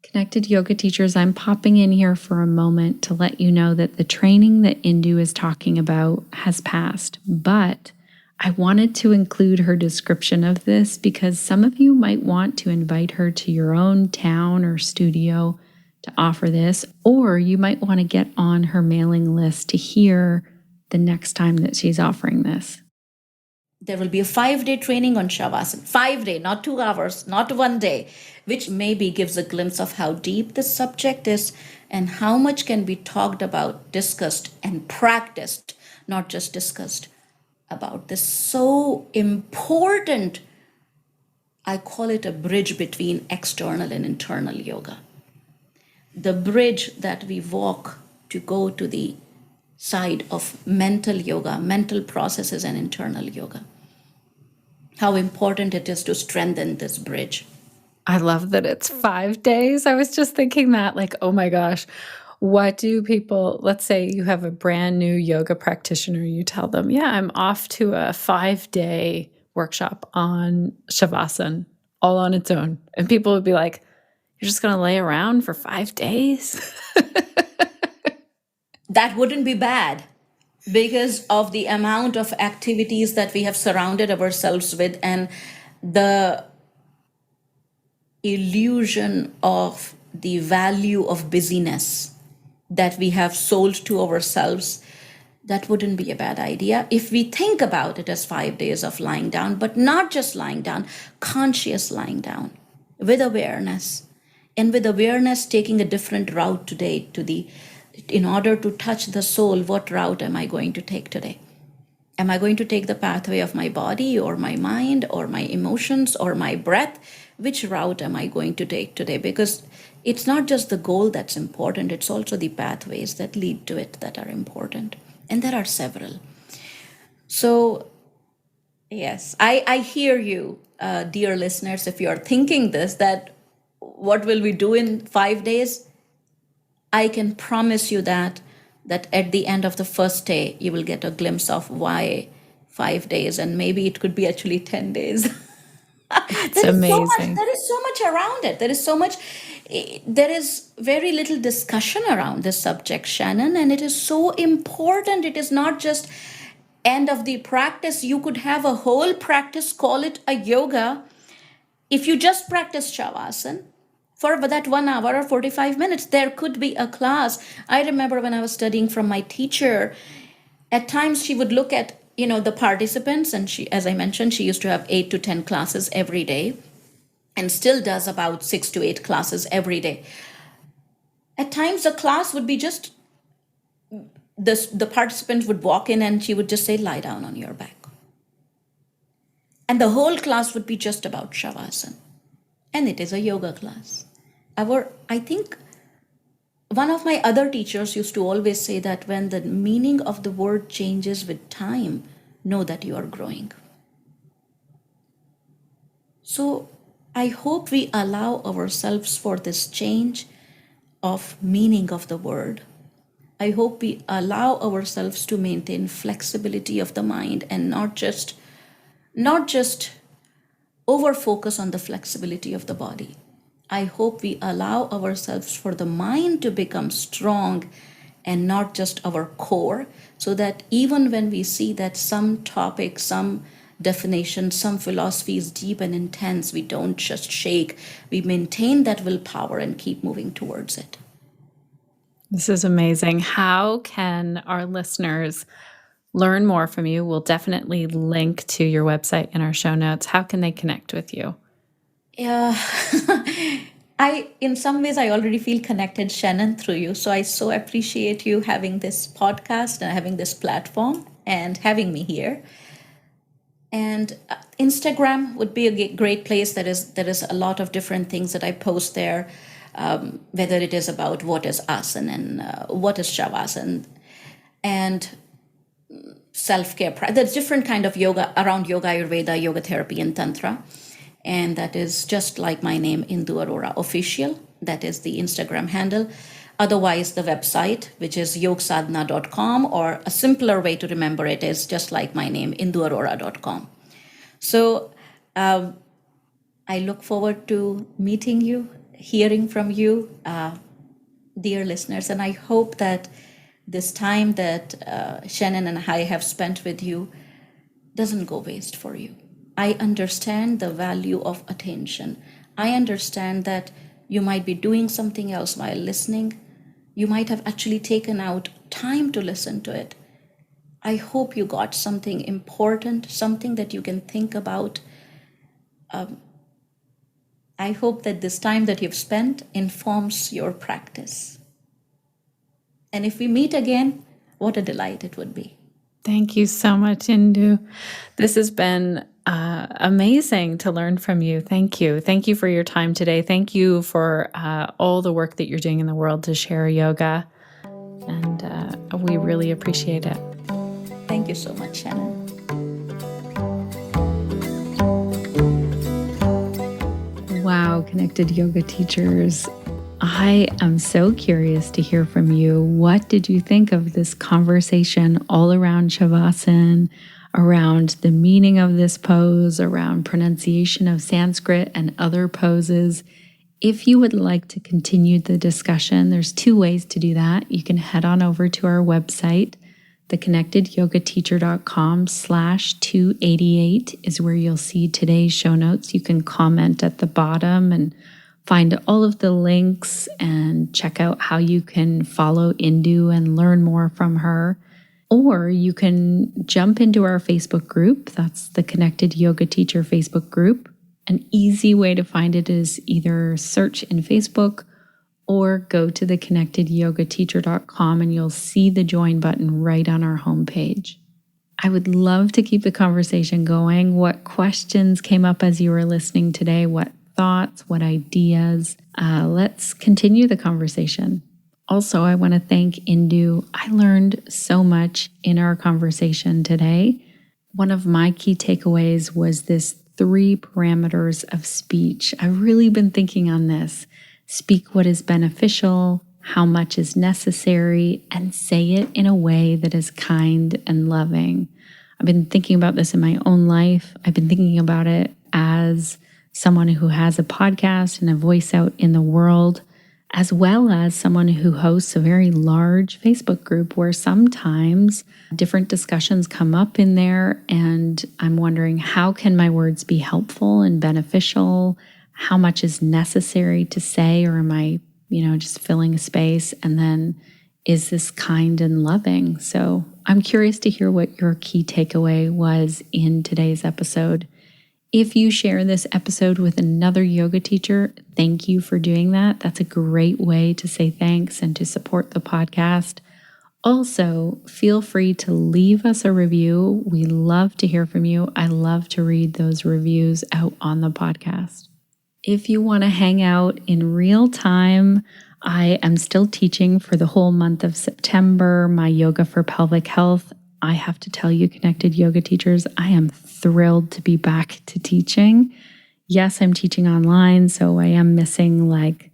Connected yoga teachers, I'm popping in here for a moment to let you know that the training that Indu is talking about has passed, but I wanted to include her description of this because some of you might want to invite her to your own town or studio to offer this, or you might want to get on her mailing list to hear the next time that she's offering this. There will be a 5-day training on Shavasana. 5-day, not 2 hours, not 1 day, which maybe gives a glimpse of how deep this subject is and how much can be talked about, discussed, and practiced, not just discussed, about this so important, I call it a bridge between external and internal yoga. The bridge that we walk to go to the side of mental yoga, mental processes, and internal yoga. How important it is to strengthen this bridge. I love that it's 5 days. I was just thinking that, like, oh my gosh, what do people, let's say you have a brand new yoga practitioner, you tell them, yeah, I'm off to a 5-day workshop on Shavasana all on its own. And people would be like, you're just going to lay around for 5 days? That wouldn't be bad because of the amount of activities that we have surrounded ourselves with and the illusion of the value of busyness that we have sold to ourselves. That wouldn't be a bad idea if we think about it as 5 days of lying down, but not just lying down, conscious lying down with awareness. And with awareness, taking a different route today in order to touch the soul, what route am I going to take today? Am I going to take the pathway of my body or my mind or my emotions or my breath? Which route am I going to take today? Because it's not just the goal that's important, it's also the pathways that lead to it that are important. And there are several. So, yes, I hear you, dear listeners, if you're thinking this, that what will we do in 5 days? I can promise you that at the end of the first day, you will get a glimpse of why 5 days, and maybe it could be actually 10 days. It's amazing. There is so much around it. There is very little discussion around this subject, Shannon, and it is so important. It is not just end of the practice. You could have a whole practice, call it a yoga. If you just practice Shavasana for that 1 hour or 45 minutes, there could be a class. I remember when I was studying from my teacher, at times she would look at the participants, and she, as I mentioned, she used to have 8 to 10 classes every day and still does about 6 to 8 classes every day. At times the class would be just the participant would walk in and she would just say, lie down on your back, and the whole class would be just about Shavasana, and it is a yoga class. I think one of my other teachers used to always say that when the meaning of the word changes with time, know that you are growing. So I hope we allow ourselves for this change of meaning of the word. I hope we allow ourselves to maintain flexibility of the mind and not just over focus on the flexibility of the body. I hope we allow ourselves for the mind to become strong and not just our core, so that even when we see that some topic, some definition, some philosophy is deep and intense, we don't just shake. We maintain that willpower and keep moving towards it. This is amazing. How can our listeners learn more from you? We'll definitely link to your website in our show notes. How can they connect with you? Yeah. In some ways, I already feel connected, Shannon, through you. So I so appreciate you having this podcast and having this platform and having me here. And Instagram would be a great place. There is a lot of different things that I post there, whether it is about what is asana and what is Shavasana and self-care. There's different kind of yoga around Yoga, Ayurveda, yoga therapy, and Tantra. And that is just like my name, Indu Arora Official. That is the Instagram handle. Otherwise, the website, which is yogsadhana.com, or a simpler way to remember it is just like my name, induarora.com. So I look forward to meeting you, hearing from you, dear listeners. And I hope that this time that Shannon and I have spent with you doesn't go waste for you. I understand the value of attention. I understand that you might be doing something else while listening. You might have actually taken out time to listen to it. I hope you got something important, something that you can think about. I hope that this time that you've spent informs your practice. And if we meet again, what a delight it would be. Thank you so much, Indu. This has been amazing to learn from you. Thank you. Thank you for your time today. Thank you for all the work that you're doing in the world to share yoga. And we really appreciate it. Thank you so much, Shannon. Wow, connected yoga teachers. I am so curious to hear from you. What did you think of this conversation all around Shavasana, around the meaning of this pose, around pronunciation of Sanskrit and other poses? If you would like to continue the discussion, there's 2 ways to do that. You can head on over to our website. theconnectedyogateacher.com/288 is where you'll see today's show notes. You can comment at the bottom and find all of the links and check out how you can follow Indu and learn more from her. Or you can jump into our Facebook group. That's the Connected Yoga Teacher Facebook group. An easy way to find it is either search in Facebook or go to theconnectedyogateacher.com and you'll see the join button right on our homepage. I would love to keep the conversation going. What questions came up as you were listening today? What thoughts, what ideas? Let's continue the conversation. Also, I want to thank Indu. I learned so much in our conversation today. One of my key takeaways was this 3 parameters of speech. I've really been thinking on this. Speak what is beneficial, how much is necessary, and say it in a way that is kind and loving. I've been thinking about this in my own life. I've been thinking about it as someone who has a podcast and a voice out in the world, as well as someone who hosts a very large Facebook group where sometimes different discussions come up in there, and I'm wondering, how can my words be helpful and beneficial? How much is necessary to say, or am I, just filling a space? And then, is this kind and loving? So I'm curious to hear what your key takeaway was in today's episode. If you share this episode with another yoga teacher, thank you for doing that. That's a great way to say thanks and to support the podcast. Also, feel free to leave us a review. We love to hear from you. I love to read those reviews out on the podcast. If you want to hang out in real time, I am still teaching for the whole month of September, my Yoga for Pelvic Health. I have to tell you, connected yoga teachers, I am thrilled to be back to teaching. Yes, I'm teaching online, so I am missing that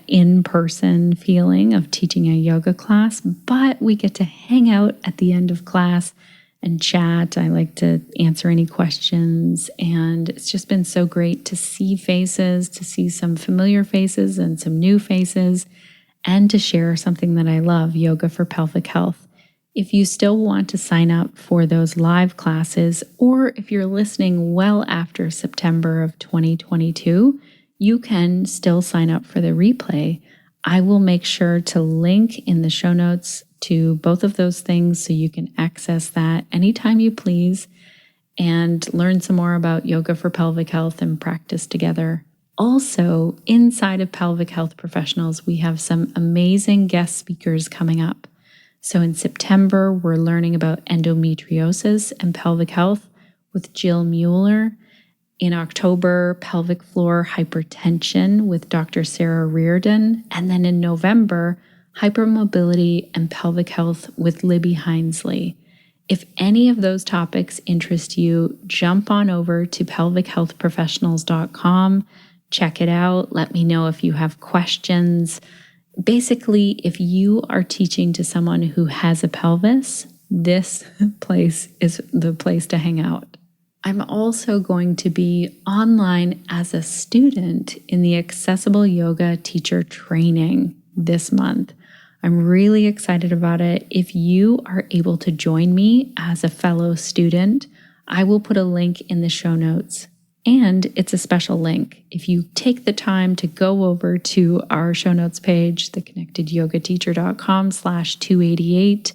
in-person feeling of teaching a yoga class, but we get to hang out at the end of class and chat. I like to answer any questions, and it's just been so great to see faces, to see some familiar faces and some new faces, and to share something that I love, yoga for pelvic health. If you still want to sign up for those live classes, or if you're listening well after September of 2022, you can still sign up for the replay. I will make sure to link in the show notes to both of those things so you can access that anytime you please and learn some more about yoga for pelvic health and practice together. Also, inside of Pelvic Health Professionals, we have some amazing guest speakers coming up. So in September, we're learning about endometriosis and pelvic health with Jill Mueller. In October, pelvic floor hypertension with Dr. Sarah Reardon. And then in November, hypermobility and pelvic health with Libby Hinesley. If any of those topics interest you, jump on over to pelvichealthprofessionals.com, check it out. Let me know if you have questions. Basically, if you are teaching to someone who has a pelvis, this place is the place to hang out. I'm also going to be online as a student in the Accessible Yoga Teacher Training this month. I'm really excited about it. If you are able to join me as a fellow student, I will put a link in the show notes. And it's a special link. If you take the time to go over to our show notes page, theconnectedyogateacher.com/288,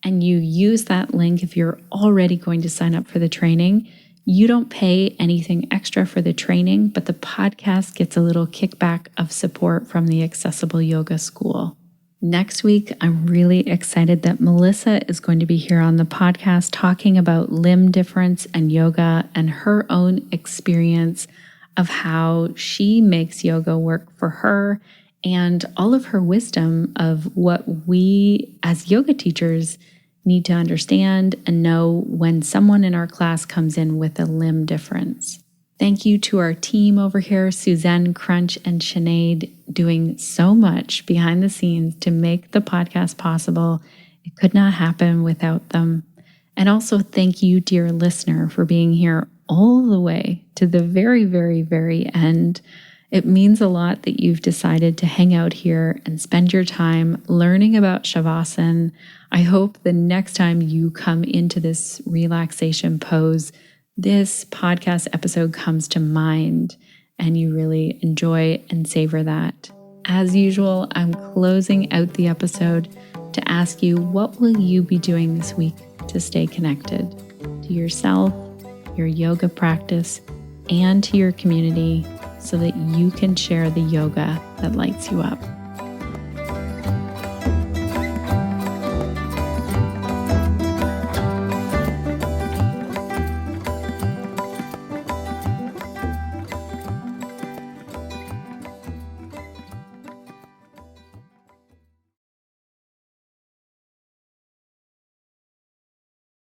and you use that link if you're already going to sign up for the training, you don't pay anything extra for the training, but the podcast gets a little kickback of support from the Accessible Yoga School. Next week, I'm really excited that Melissa is going to be here on the podcast talking about limb difference and yoga and her own experience of how she makes yoga work for her and all of her wisdom of what we as yoga teachers need to understand and know when someone in our class comes in with a limb difference. Thank you to our team over here, Suzanne, Crunch, and Sinead, doing so much behind the scenes to make the podcast possible. It could not happen without them. And also thank you, dear listener, for being here all the way to the very, very, very end. It means a lot that you've decided to hang out here and spend your time learning about Shavasana. I hope the next time you come into this relaxation pose, this podcast episode comes to mind and you really enjoy and savor that. As usual, I'm closing out the episode to ask you, what will you be doing this week to stay connected to yourself, your yoga practice, and to your community so that you can share the yoga that lights you up?